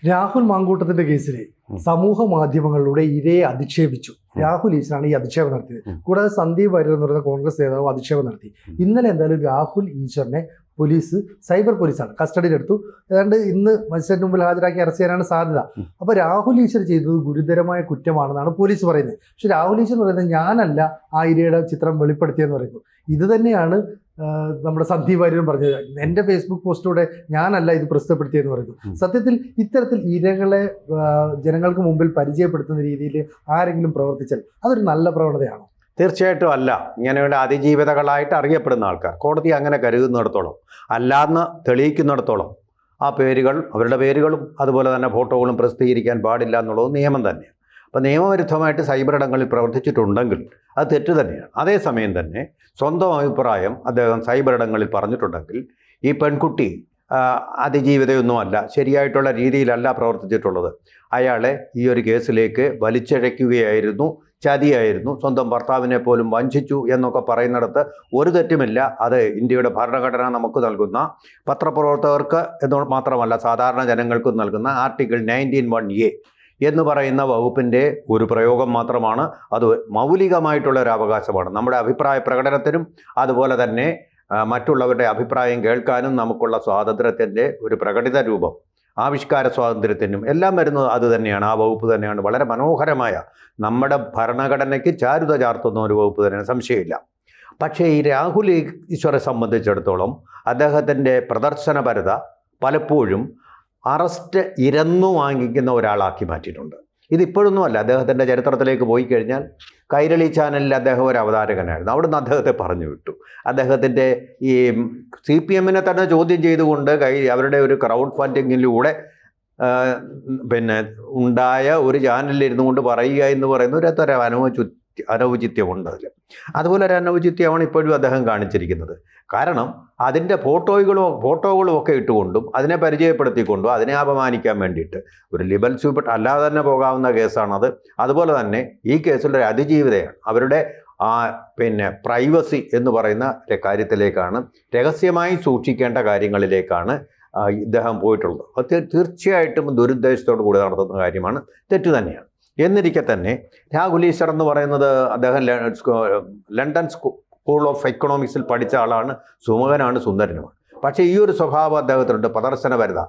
രാഹുൽ മാങ്കൂട്ടത്തിന്റെ കേസിൽ സമൂഹ മാധ്യമങ്ങളിലൂടെ ഇരയെ അധിക്ഷേപിച്ചു. രാഹുൽ ഈശ്വരാണ് ഈ അധിക്ഷേപം നടത്തിയത്. കൂടാതെ സന്ദീപ് വാര്യർ എന്ന് പറയുന്ന കോൺഗ്രസ് നേതാവ് അധിക്ഷേപം നടത്തി. ഇന്നലെ എന്തായാലും രാഹുൽ ഈശ്വറിനെ പോലീസ്, സൈബർ പോലീസാണ് കസ്റ്റഡിയിലെടുത്തു. ഏതാണ്ട് ഇന്ന് മജിസ്ട്രേറ്റിന് മുമ്പിൽ ഹാജരാക്കി അറസ്റ്റ് ചെയ്യാനാണ് സാധ്യത. അപ്പോൾ രാഹുൽ ഈശ്വർ ചെയ്തത് ഗുരുതരമായ കുറ്റമാണെന്നാണ് പോലീസ് പറയുന്നത്. പക്ഷെ രാഹുൽ ഈശ്വർ പറയുന്നത് ഞാനല്ല ആ ഇരയുടെ ചിത്രം വെളിപ്പെടുത്തിയെന്ന് പറയുന്നു. ഇത് തന്നെയാണ് നമ്മുടെ സന്ദീപ് വാര്യരും പറഞ്ഞത്. എൻ്റെ ഫേസ്ബുക്ക് പോസ്റ്റിലൂടെ ഞാനല്ല ഇത് പ്രസിദ്ധപ്പെടുത്തിയെന്ന് പറയുന്നു. സത്യത്തിൽ ഇത്തരത്തിൽ ഇരകളെ ജനങ്ങൾക്ക് മുമ്പിൽ പരിചയപ്പെടുത്തുന്ന രീതിയിൽ ആരെങ്കിലും പ്രവർത്തിച്ചാൽ അതൊരു നല്ല പ്രവണതയാണോ? തീർച്ചയായിട്ടും അല്ല. ഇങ്ങനെയുള്ള അതിജീവിതകളായിട്ട് അറിയപ്പെടുന്ന ആൾക്കാർ കോടതി അങ്ങനെ കരുതുന്നിടത്തോളം, അല്ലാന്ന് തെളിയിക്കുന്നിടത്തോളം ആ പേരുകൾ, അവരുടെ പേരുകളും അതുപോലെ തന്നെ ഫോട്ടോകളും പ്രസിദ്ധീകരിക്കാൻ പാടില്ല എന്നുള്ളത് നിയമം തന്നെയാണ്. അപ്പോൾ നിയമവിരുദ്ധമായിട്ട് സൈബർ ഇടങ്ങളിൽ പ്രവർത്തിച്ചിട്ടുണ്ടെങ്കിൽ അത് തെറ്റ് തന്നെയാണ്. അതേസമയം തന്നെ സ്വന്തം അഭിപ്രായം അദ്ദേഹം സൈബർ ഇടങ്ങളിൽ പറഞ്ഞിട്ടുണ്ടെങ്കിൽ ഈ പെൺകുട്ടി അതിജീവിതയൊന്നുമല്ല, ശരിയായിട്ടുള്ള രീതിയിലല്ല പ്രവർത്തിച്ചിട്ടുള്ളത്. അയാളെ ഈ ഒരു കേസിലേക്ക് വലിച്ചിഴയ്ക്കുകയായിരുന്നു, ചതിയായിരുന്നു, സ്വന്തം ഭർത്താവിനെ പോലും വഞ്ചിച്ചു എന്നൊക്കെ പറയുന്നിടത്ത് ഒരു തെറ്റുമില്ല. അത് ഇന്ത്യയുടെ ഭരണഘടന നമുക്ക് നൽകുന്ന, പത്രപ്രവർത്തകർക്ക് എന്ന് മാത്രമല്ല സാധാരണ ജനങ്ങൾക്കും നൽകുന്ന ആർട്ടിക്കിൾ 19(1)(a എന്ന് പറയുന്ന വകുപ്പിൻ്റെ ഒരു പ്രയോഗം മാത്രമാണ്. അത് മൗലികമായിട്ടുള്ള ഒരു അവകാശമാണ്. നമ്മുടെ അഭിപ്രായ പ്രകടനത്തിനും അതുപോലെ തന്നെ മറ്റുള്ളവരുടെ അഭിപ്രായം കേൾക്കാനും നമുക്കുള്ള സ്വാതന്ത്ര്യത്തിൻ്റെ ഒരു പ്രകടിത രൂപം, ആവിഷ്കാര സ്വാതന്ത്ര്യത്തിനും എല്ലാം വരുന്നത് അത് തന്നെയാണ്. ആ വകുപ്പ് തന്നെയാണ് വളരെ മനോഹരമായ, നമ്മുടെ ഭരണഘടനയ്ക്ക് ചാരുത ചാർത്തുന്ന ഒരു വകുപ്പ് തന്നെയാണ്, സംശയമില്ല. പക്ഷേ ഈ രാഹുൽ ഈശ്വറെ സംബന്ധിച്ചിടത്തോളം അദ്ദേഹത്തിൻ്റെ പ്രദർശനപരത പലപ്പോഴും അറസ്റ്റ് ഇരന്നു വാങ്ങിക്കുന്ന ഒരാളാക്കി മാറ്റിയിട്ടുണ്ട്. ഇതിപ്പോഴൊന്നുമല്ല, അദ്ദേഹത്തിൻ്റെ ചരിത്രത്തിലേക്ക് പോയി കഴിഞ്ഞാൽ കൈരളി ചാനലിൽ അദ്ദേഹം ഒരു അവതാരകനായിരുന്നു. അവിടുന്ന് അദ്ദേഹത്തെ പറഞ്ഞു വിട്ടു. അദ്ദേഹത്തിൻ്റെ ഈ CPM തന്നെ ചോദ്യം ചെയ്തുകൊണ്ട് അവരുടെ ഒരു ക്രൗഡ് ഫണ്ടിങ്ങിലൂടെ ഉണ്ടായ ഒരു ചാനലിൽ ഇരുന്നു കൊണ്ട് പറയുക എന്ന് പറയുന്ന ഒരു അനൗചിത്യമുണ്ട് അതിൽ. അതുപോലെ ഒരു അനൗചിത്യമാണ് ഇപ്പോഴും അദ്ദേഹം കാണിച്ചിരിക്കുന്നത്. കാരണം അതിൻ്റെ ഫോട്ടോകളും ഒക്കെ ഇട്ടുകൊണ്ടും അതിനെ പരിചയപ്പെടുത്തിക്കൊണ്ടും അതിനെ അപമാനിക്കാൻ വേണ്ടിയിട്ട് ഒരു ലിബൽ സ്യൂട്ട് അല്ലാതെ തന്നെ പോകാവുന്ന കേസാണത്. അതുപോലെ തന്നെ ഈ കേസിലൊരു അതിജീവിതയാണ്. അവരുടെ പ്രൈവസി എന്ന് പറയുന്ന കാര്യത്തിലേക്കാണ്, രഹസ്യമായി സൂക്ഷിക്കേണ്ട കാര്യങ്ങളിലേക്കാണ് ഇദ്ദേഹം പോയിട്ടുള്ളത്. അത് തീർച്ചയായിട്ടും ദുരുദ്ദേശത്തോടു കൂടി നടത്തുന്ന കാര്യമാണ്, തെറ്റു തന്നെയാണ്. എന്നിരിക്കെ തന്നെ രാഹുൽ ഈശ്വർ എന്ന് പറയുന്നത് അദ്ദേഹം ലണ്ടൻ സ്കൂൾ ഓഫ് എക്കണോമിക്സിൽ പഠിച്ച ആളാണ്, സുമുഖനാണ്, സുന്ദരനുമാണ്. പക്ഷേ ഈ ഒരു സ്വഭാവം അദ്ദേഹത്തിനുണ്ട്, പ്രദർശനപരത.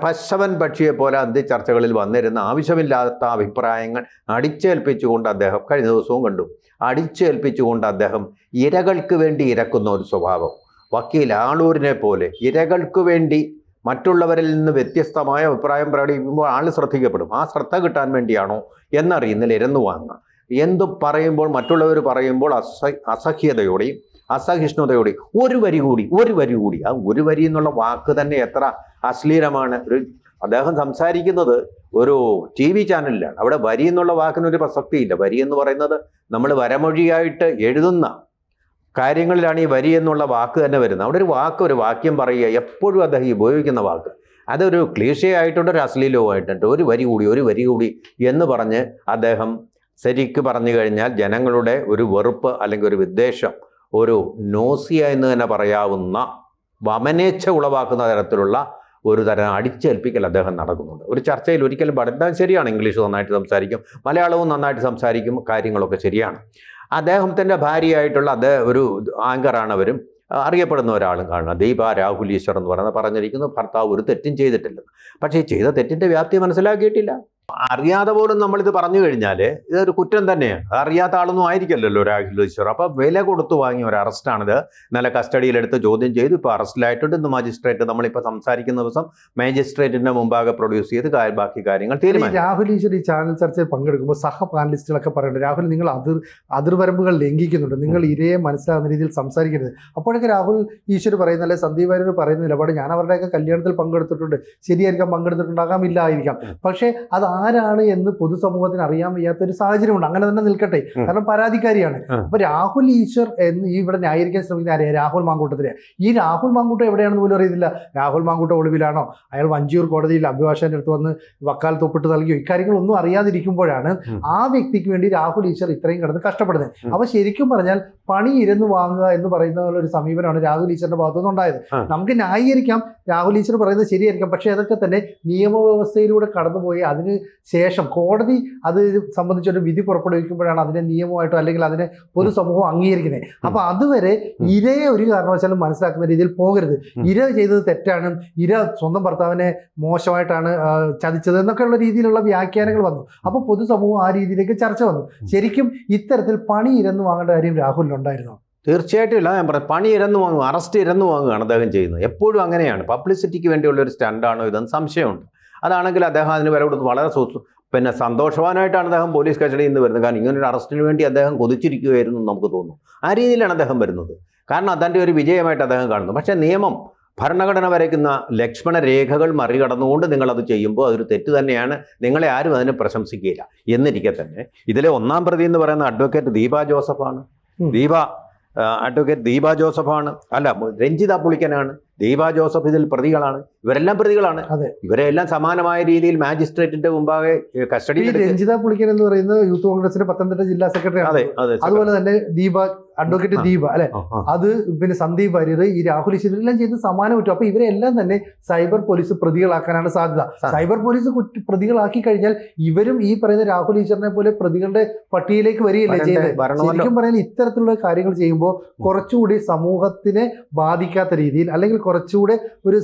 പശവൻ പക്ഷിയെ പോലെ അന്ത്യചർച്ചകളിൽ വന്നിരുന്ന ആവശ്യമില്ലാത്ത അഭിപ്രായങ്ങൾ അടിച്ചേൽപ്പിച്ചുകൊണ്ട് അദ്ദേഹം, കഴിഞ്ഞ ദിവസവും കണ്ടു, അടിച്ചേൽപ്പിച്ചുകൊണ്ട് അദ്ദേഹം ഇരകൾക്ക് വേണ്ടി ഇരക്കുന്ന ഒരു സ്വഭാവം. വക്കീൽ ആളൂരിനെ പോലെ ഇരകൾക്ക് വേണ്ടി മറ്റുള്ളവരിൽ നിന്ന് വ്യത്യസ്തമായ അഭിപ്രായം പ്രകടിപ്പിക്കുമ്പോൾ ആൾ ശ്രദ്ധിക്കപ്പെടും. ആ ശ്രദ്ധ കിട്ടാൻ വേണ്ടിയാണോ എന്നറിയുന്നില്ല, ഇരന്നു വാങ്ങുക. എന്തും പറയുമ്പോൾ, മറ്റുള്ളവർ പറയുമ്പോൾ അസഹ്യതയോടെയും അസഹിഷ്ണുതയോടെയും ഒരു വരി കൂടി. ആ ഒരു വരി എന്നുള്ള വാക്ക് തന്നെ എത്ര അശ്ലീലമാണ്. അദ്ദേഹം സംസാരിക്കുന്നത് ഒരു TV ചാനലിലാണ്. അവിടെ വരി എന്നുള്ള വാക്കിനൊരു പ്രസക്തിയില്ല. വരി എന്ന് പറയുന്നത് നമ്മൾ വരമൊഴിയായിട്ട് എഴുതുന്ന കാര്യങ്ങളിലാണ് ഈ വരി എന്നുള്ള വാക്ക് തന്നെ വരുന്നത്. അവിടെ ഒരു വാക്യം പറയുക, എപ്പോഴും അദ്ദേഹം ഉപയോഗിക്കുന്ന വാക്ക് അതൊരു ക്ലീഷയായിട്ടുണ്ട്, ഒരു അശ്ലീലവുമായിട്ടുണ്ട്. ഒരു വരി കൂടി എന്ന് പറഞ്ഞ് അദ്ദേഹം ശരിക്ക് പറഞ്ഞു കഴിഞ്ഞാൽ ജനങ്ങളുടെ ഒരു വെറുപ്പ് അല്ലെങ്കിൽ ഒരു വിദ്വേഷം, ഒരു നോസിയ എന്ന് തന്നെ പറയാവുന്ന വമനേച്ഛ ഉളവാക്കുന്ന തരത്തിലുള്ള ഒരു തരം അടിച്ചേൽപ്പിക്കൽ അദ്ദേഹം നടക്കുന്നുണ്ട്. ഒരു ചർച്ചയിൽ ഒരിക്കലും പഠിത്തം ശരിയാണ്, ഇംഗ്ലീഷ് നന്നായിട്ട് സംസാരിക്കും, മലയാളവും നന്നായിട്ട് സംസാരിക്കും, കാര്യങ്ങളൊക്കെ ശരിയാണ്. അദ്ദേഹത്തിൻ്റെ ഭാര്യയായിട്ടുള്ള ഒരു ആങ്കറാണ്, അവരും അറിയപ്പെടുന്ന ഒരാളും കാണുന്നത്, ദീപ രാഹുൽ ഈശ്വർ എന്ന് പറഞ്ഞിരിക്കുന്നു. ഭർത്താവ് ഒരു തെറ്റും ചെയ്തിട്ടില്ല. പക്ഷേ ചെയ്ത തെറ്റിൻ്റെ വ്യാപ്തി മനസ്സിലാക്കിയിട്ടില്ല. അറിയാതെ പോലും നമ്മളിത് പറഞ്ഞു കഴിഞ്ഞാൽ ഇതൊരു കുറ്റം തന്നെയാണ്. അറിയാത്ത ആളൊന്നും ആയിരിക്കില്ലല്ലോ രാഹുൽ ഈശ്വർ. അപ്പോൾ വില കൊടുത്തു വാങ്ങിയ ഒരു അറസ്റ്റാണിത്. ഇന്നലെ കസ്റ്റഡിയിലെടുത്ത് ചോദ്യം ചെയ്തു, ഇപ്പോൾ അറസ്റ്റിലായിട്ടുണ്ട്. ഇന്ന് മജിസ്ട്രേറ്റ്, നമ്മളിപ്പോൾ സംസാരിക്കുന്ന ദിവസം മജിസ്ട്രേറ്റിൻ്റെ മുമ്പാകെ പ്രൊഡ്യൂസ് ചെയ്ത് ബാക്കി കാര്യങ്ങൾ തീരുമാനിക്കും. രാഹുൽ ഈശ്വർ ഈ ചാനൽ ചർച്ചയിൽ പങ്കെടുക്കുമ്പോൾ സഹ പാനലിസ്റ്റുകളൊക്കെ പറയുന്നുണ്ട്, രാഹുൽ നിങ്ങൾ അതിർവരമ്പുകൾ ലംഘിക്കുന്നുണ്ട്, നിങ്ങൾ ഇരയെ മനസ്സിലാകുന്ന രീതിയിൽ സംസാരിക്കരുത്. അപ്പോഴൊക്കെ രാഹുൽ ഈശ്വർ പറയുന്നല്ലേ, സന്ദീപ് വാര്യർ പറയുന്ന നിലപാട്, ഞാൻ അവരുടെയൊക്കെ കല്യാണത്തിൽ പങ്കെടുത്തിട്ടുണ്ട്, ശരിയായിരിക്കാം, പങ്കെടുത്തിട്ടുണ്ടാകാം, ഇല്ലായിരിക്കാം. പക്ഷേ അത് ഇതാരാണ് എന്ന് പൊതുസമൂഹത്തിന് അറിയാൻ വയ്യാത്ത ഒരു സാഹചര്യമുണ്ട്. അങ്ങനെ തന്നെ നിൽക്കട്ടെ, കാരണം പരാതിക്കാരിയാണ്. അപ്പൊ രാഹുൽ ഈശ്വർ എന്ന് ഈ ഇവിടെ ന്യായീകരിക്കാൻ ശ്രമിക്കുന്ന ആരെയാണ്? രാഹുൽ മാങ്കൂട്ടത്തിലെ. ഈ രാഹുൽ മാങ്കൂട്ടം എവിടെയാണെന്ന് പോലും അറിയത്തില്ല. രാഹുൽ മാങ്കൂട്ടം ഒളിവിലാണോ, അയാൾ വഞ്ചിയൂർ കോടതിയിൽ അഭിഭാഷകന്റെ അടുത്ത് വന്ന് വക്കാലത്ത് ഒപ്പിട്ട് നൽകിയോ, ഇക്കാര്യങ്ങളൊന്നും അറിയാതിരിക്കുമ്പോഴാണ് ആ വ്യക്തിക്ക് വേണ്ടി രാഹുൽ ഈശ്വർ ഇത്രയും കിടന്ന് കഷ്ടപ്പെടുന്നത്. അപ്പൊ ശരിക്കും പറഞ്ഞാൽ പണി ഇരുന്ന് വാങ്ങുക എന്ന് പറയുന്ന ഒരു സമീപനമാണ് രാഹുൽ ഈശ്വറിന്റെ ഭാഗത്തുനിന്ന് ഉണ്ടായത്. നമുക്ക് ന്യായീകരിക്കാം, രാഹുൽ ഈശ്വർ പറയുന്നത് ശരിയായിരിക്കാം, പക്ഷെ അതൊക്കെ തന്നെ നിയമവ്യവസ്ഥയിലൂടെ കടന്നുപോയി അതിന് ശേഷം കോടതി അത് സംബന്ധിച്ചൊരു വിധി പുറപ്പെടുവിക്കുമ്പോഴാണ് അതിനെ നിയമമായിട്ടോ അല്ലെങ്കിൽ അതിനെ പൊതുസമൂഹം അംഗീകരിക്കുന്നത്. അപ്പൊ അതുവരെ ഇരയെ ഒരു കാരണവശാലും മനസ്സിലാക്കുന്ന രീതിയിൽ പോകരുത്. ഇര ചെയ്തത് തെറ്റാണ്, ഇര സ്വന്തം ഭർത്താവിനെ മോശമായിട്ടാണ് ചതിച്ചത് എന്നൊക്കെയുള്ള രീതിയിലുള്ള വ്യാഖ്യാനങ്ങൾ വന്നു. അപ്പൊ പൊതുസമൂഹം ആ രീതിയിലേക്ക് ചർച്ച വന്നു. ശരിക്കും ഇത്തരത്തിൽ പണി ഇരന്ന് വാങ്ങേണ്ട കാര്യം രാഹുലിനുണ്ടായിരുന്നു? തീർച്ചയായിട്ടും ഇല്ല. ഞാൻ പറഞ്ഞു, പണി ഇരന്നു വാങ്ങും, അറസ്റ്റ് ഇരന്നു വാങ്ങുകയാണ് അദ്ദേഹം ചെയ്യുന്നത്. എപ്പോഴും അങ്ങനെയാണ്. പബ്ലിസിറ്റിക്ക് വേണ്ടിയുള്ള ഒരു സ്റ്റാൻഡാണോ ഇതെന്ന് സംശയമുണ്ട്. അതാണെങ്കിൽ അദ്ദേഹം അതിന് വരെ കൊടുത്ത് വളരെ സന്തോഷവാനായിട്ടാണ് അദ്ദേഹം പോലീസ് കസ്റ്റഡിയിൽ നിന്ന് വരുന്നത്. കാരണം ഇങ്ങനൊരു അറസ്റ്റിന് വേണ്ടി അദ്ദേഹം കൊതിച്ചിരിക്കുകയായിരുന്നു എന്ന് നമുക്ക് തോന്നുന്നു. ആ രീതിയിലാണ് അദ്ദേഹം വരുന്നത്. കാരണം അതിൻ്റെ ഒരു വിജയമായിട്ട് അദ്ദേഹം കാണുന്നു. പക്ഷേ നിയമം, ഭരണഘടന വരയ്ക്കുന്ന ലക്ഷ്മണ രേഖകൾ മറികടന്നുകൊണ്ട് നിങ്ങളത് ചെയ്യുമ്പോൾ അതൊരു തെറ്റ് തന്നെയാണ്. നിങ്ങളെ ആരും അതിനെ പ്രശംസിക്കുകയില്ല. എന്നിരിക്കെ തന്നെ ഇതിലെ ഒന്നാം പ്രതി എന്ന് പറയുന്ന അഡ്വക്കേറ്റ് ദീപ ജോസഫാണ്. അഡ്വക്കേറ്റ് ദീപ ജോസഫാണ്, അല്ല രഞ്ജിത പുളിക്കനാണ്. ദീപ ജോസഫ് ഇതിൽ പ്രതികളാണ്. ഇവരെല്ലാം പ്രതികളാണ്. ഇവരെല്ലാം സമാനമായ രീതിയിൽ മാജിസ്ട്രേറ്റിന്റെ മുമ്പാകെ കസ്റ്റഡിയിൽ. രഞ്ജിത പുളിക്കൻ എന്ന് പറയുന്നത് യൂത്ത് കോൺഗ്രസിന്റെ പത്തനംതിട്ട ജില്ലാ സെക്രട്ടറി. അതുപോലെ തന്നെ അഡ്വക്കേറ്റ് ദീപ അല്ലെ, അത് പിന്നെ സന്ദീപ് വാര്യർ, ഈ രാഹുൽ ഈശ്വർ ഇതെല്ലാം ചെയ്ത് സമാനം പറ്റും. അപ്പൊ ഇവരെല്ലാം തന്നെ സൈബർ പോലീസ് പ്രതികളാക്കാനാണ് സാധ്യത. സൈബർ പോലീസ് പ്രതികളാക്കി കഴിഞ്ഞാൽ ഇവരും ഈ പറയുന്ന രാഹുൽ ഈശ്വറിനെ പോലെ പ്രതികളുടെ പട്ടികയിലേക്ക് വരികയല്ലേ ചെയ്യുന്നത്. ശരിക്കും പറഞ്ഞാൽ ഇത്തരത്തിലുള്ള കാര്യങ്ങൾ ചെയ്യുമ്പോൾ കുറച്ചുകൂടി സമൂഹത്തിനെ ബാധിക്കാത്ത രീതിയിൽ അല്ലെങ്കിൽ കുറച്ചുകൂടെ ഒരു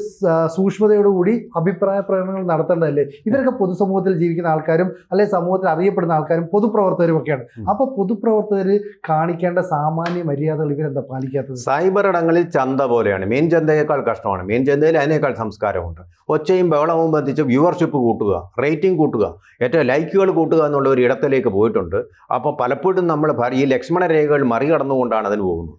സൂക്ഷ്മതയോടുകൂടി അഭിപ്രായ പ്രകടനങ്ങൾ നടത്തേണ്ടതല്ലേ. ഇവരൊക്കെ പൊതുസമൂഹത്തിൽ ജീവിക്കുന്ന ആൾക്കാരും അല്ലെങ്കിൽ സമൂഹത്തിൽ അറിയപ്പെടുന്ന ആൾക്കാരും പൊതുപ്രവർത്തകരും ഒക്കെയാണ്. അപ്പൊ പൊതുപ്രവർത്തകർ കാണിക്കേണ്ട സാമാന്യ മര്യാദകൾ ഇവരെന്താ പാലിക്കാത്തത്? സൈബർ ഇടങ്ങളിൽ ചന്ത പോലെയാണ്. മെയിൻ ചന്തയേക്കാൾ കഷ്ടമാണ്. മെയിൻ ചന്തയിൽ അതിനേക്കാൾ സംസ്കാരമുണ്ട്. ഒച്ചയും ബഹളവും ബന്ധിച്ച് വ്യൂവർഷിപ്പ് കൂട്ടുക, റേറ്റിംഗ് കൂട്ടുക, ഏറ്റവും ലൈക്കുകൾ കൂട്ടുക എന്നുള്ള ഒരു ഇടത്തിലേക്ക് പോയിട്ടുണ്ട്. അപ്പോൾ പലപ്പോഴും നമ്മൾ ഈ ലക്ഷ്മണ രേഖകൾ മറികടന്നുകൊണ്ടാണ് അതിന് പോകുന്നത്.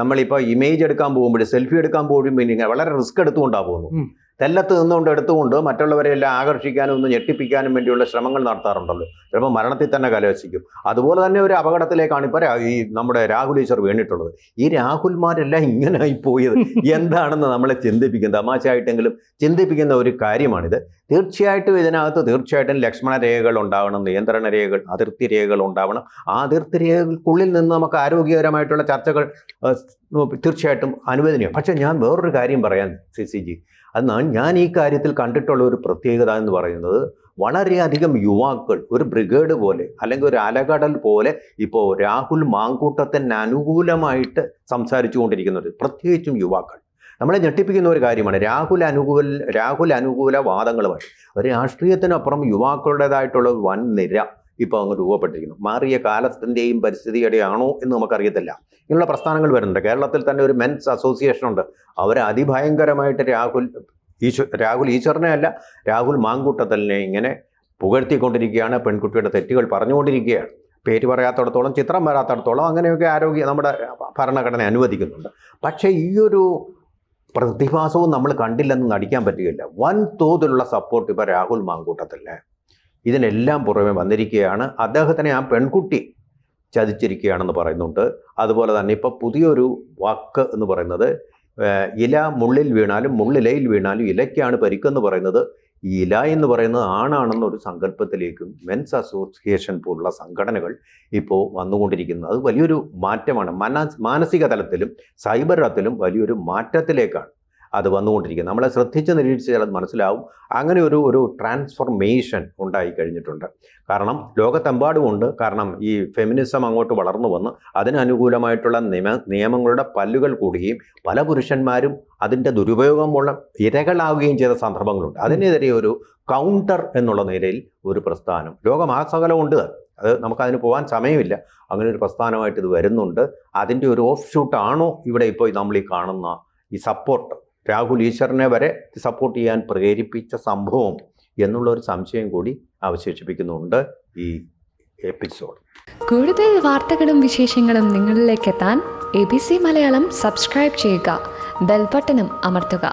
നമ്മളിപ്പോൾ ഇമേജ് എടുക്കാൻ പോകുമ്പോൾ, സെൽഫി എടുക്കാൻ പോകുമ്പോൾ വളരെ റിസ്ക് എടുത്തുകൊണ്ടാണ് പോകുന്നത്. തെല്ലത്ത് നിന്നുകൊണ്ട് എടുത്തുകൊണ്ട് മറ്റുള്ളവരെ എല്ലാം ആകർഷിക്കാനും ഒന്ന് ഞെട്ടിപ്പിക്കാനും വേണ്ടിയുള്ള ശ്രമങ്ങൾ നടത്താറുണ്ടല്ലോ. ചിലപ്പോൾ മരണത്തിൽ തന്നെ കലാശിക്കും. അതുപോലെ തന്നെ ഒരു അപകടത്തിലേക്കാണ് ഇപ്പോൾ ഈ നമ്മുടെ രാഹുൽ ഈശ്വർ വീണിട്ടുള്ളത്. ഈ രാഹുൽമാരെല്ലാം ഇങ്ങനെയായി പോയത് എന്താണെന്ന് നമ്മളെ ചിന്തിപ്പിക്കും, തമാശയായിട്ടെങ്കിലും ചിന്തിപ്പിക്കുന്ന ഒരു കാര്യമാണിത്. തീർച്ചയായിട്ടും ലക്ഷ്മണ രേഖകൾ ഉണ്ടാവണം, നിയന്ത്രണ രേഖകൾ, അതിർത്തി രേഖകൾ ഉണ്ടാവണം. ആ അതിർത്തി രേഖകൾക്കുള്ളിൽ നിന്ന് നമുക്ക് ആരോഗ്യകരമായിട്ടുള്ള ചർച്ചകൾ തീർച്ചയായിട്ടും അനുവദനീയം. പക്ഷേ ഞാൻ വേറൊരു കാര്യം പറയാൻ CCG, എന്നാൽ ഞാൻ ഈ കാര്യത്തിൽ കണ്ടിട്ടുള്ള ഒരു പ്രത്യേകത എന്ന് പറയുന്നത്, വളരെയധികം യുവാക്കൾ ഒരു ബ്രിഗേഡ് പോലെ അല്ലെങ്കിൽ ഒരു അലകടൽ പോലെ ഇപ്പോൾ രാഹുൽ മാങ്കൂട്ടത്തിന് അനുകൂലമായിട്ട് സംസാരിച്ചു കൊണ്ടിരിക്കുന്നത്, പ്രത്യേകിച്ചും യുവാക്കൾ. നമ്മളെ ഞെട്ടിപ്പിക്കുന്ന ഒരു കാര്യമാണ്. രാഹുൽ അനുകൂല വാദങ്ങളുമായി രാഷ്ട്രീയത്തിനപ്പുറം യുവാക്കളുടേതായിട്ടുള്ള വൻ നിര ഇപ്പോൾ അങ്ങ് രൂപപ്പെട്ടിരിക്കുന്നു. മാറിയ കാലത്തിൻ്റെയും പരിസ്ഥിതിയുടെയും ആണോ എന്ന് നമുക്കറിയത്തില്ല. ഇങ്ങനെയുള്ള പ്രസ്ഥാനങ്ങൾ വരുന്നുണ്ട്. കേരളത്തിൽ തന്നെ ഒരു മെൻസ് അസോസിയേഷൻ ഉണ്ട്. അവർ അതിഭയങ്കരമായിട്ട് രാഹുൽ ഈശ്വറിനെ അല്ല, രാഹുൽ മാങ്കൂട്ടത്തലിനെ ഇങ്ങനെ പുകഴ്ത്തിക്കൊണ്ടിരിക്കുകയാണ്. പെൺകുട്ടിയുടെ തെറ്റുകൾ പറഞ്ഞുകൊണ്ടിരിക്കുകയാണ്. പേര് പറയാത്തടത്തോളം, ചിത്രം വരാത്തടത്തോളം അങ്ങനെയൊക്കെ നമ്മുടെ ഭരണഘടന അനുവദിക്കുന്നുണ്ട്. പക്ഷേ ഈ ഒരു പ്രതിഭാസവും നമ്മൾ കണ്ടില്ലെന്ന് നടിക്കാൻ പറ്റുകയില്ല. വൻ തോതിലുള്ള സപ്പോർട്ട് ഇപ്പോൾ രാഹുൽ മാങ്കൂട്ടത്തലിന് ഇതിനെല്ലാം പുറമെ വന്നിരിക്കുകയാണ്. അദ്ദേഹത്തിനെ ആ പെൺകുട്ടി ചതിച്ചിരിക്കുകയാണെന്ന് പറയുന്നുണ്ട്. അതുപോലെ തന്നെ ഇപ്പോൾ പുതിയൊരു വാക്ക് എന്ന് പറയുന്നത്, ഇല മുള്ളിൽ വീണാലും മുള്ളിലയിൽ വീണാലും ഇലയ്ക്കാണ് പരിക്കെന്ന് പറയുന്നത്. ഈ ഇല എന്ന് പറയുന്നത് ആണാണെന്നൊരു സങ്കല്പത്തിലേക്കും മെൻസ് അസോസിയേഷൻ പോലുള്ള സംഘടനകൾ ഇപ്പോൾ വന്നുകൊണ്ടിരിക്കുന്നത്. അത് വലിയൊരു മാറ്റമാണ്. മാനസിക തലത്തിലും സൈബർ തലത്തിലും വലിയൊരു മാറ്റത്തിലേക്കാണ് അത് വന്നുകൊണ്ടിരിക്കുന്നത്. നമ്മളെ ശ്രദ്ധിച്ച് നിരീക്ഷിച്ചാൽ അത് മനസ്സിലാവും. അങ്ങനെ ഒരു ട്രാൻസ്ഫോർമേഷൻ ഉണ്ടായി കഴിഞ്ഞിട്ടുണ്ട്. കാരണം ലോകത്തെമ്പാടുമുണ്ട്. കാരണം ഈ ഫെമിനിസം അങ്ങോട്ട് വളർന്നു വന്ന് അതിനനുകൂലമായിട്ടുള്ള നിയമങ്ങളുടെ പല്ലുകൾ കൂടുകയും പല പുരുഷന്മാരും അതിൻ്റെ ദുരുപയോഗമുള്ള ഇരകളാവുകയും ചെയ്ത സന്ദർഭങ്ങളുണ്ട്. അതിനെതിരെ ഒരു കൗണ്ടർ എന്നുള്ള നിലയിൽ ഒരു പ്രസ്ഥാനം ലോകമാസകലമുണ്ട്. അത് നമുക്കതിന് പോകാൻ സമയമില്ല. അങ്ങനെ ഒരു പ്രസ്ഥാനമായിട്ട് ഇത് വരുന്നുണ്ട്. അതിൻ്റെ ഒരു ഓഫ് ഷൂട്ടാണോ ഇവിടെ ഇപ്പോൾ നമ്മൾ ഈ കാണുന്ന ഈ സപ്പോർട്ട്, രാഹുൽ ഈശ്വറിനെ വരെ സപ്പോർട്ട് ചെയ്യാൻ പ്രേരിപ്പിച്ച സംഭവം എന്നുള്ളൊരു സംശയം കൂടി അവശേഷിപ്പിക്കുന്നുണ്ട് ഈ എപ്പിസോഡ്. കൂടുതൽ വാർത്തകളും വിശേഷങ്ങളും നിങ്ങളിലേക്ക് എത്താൻ ABC മലയാളം സബ്സ്ക്രൈബ് ചെയ്യുക, ബെൽ ബട്ടണും അമർത്തുക.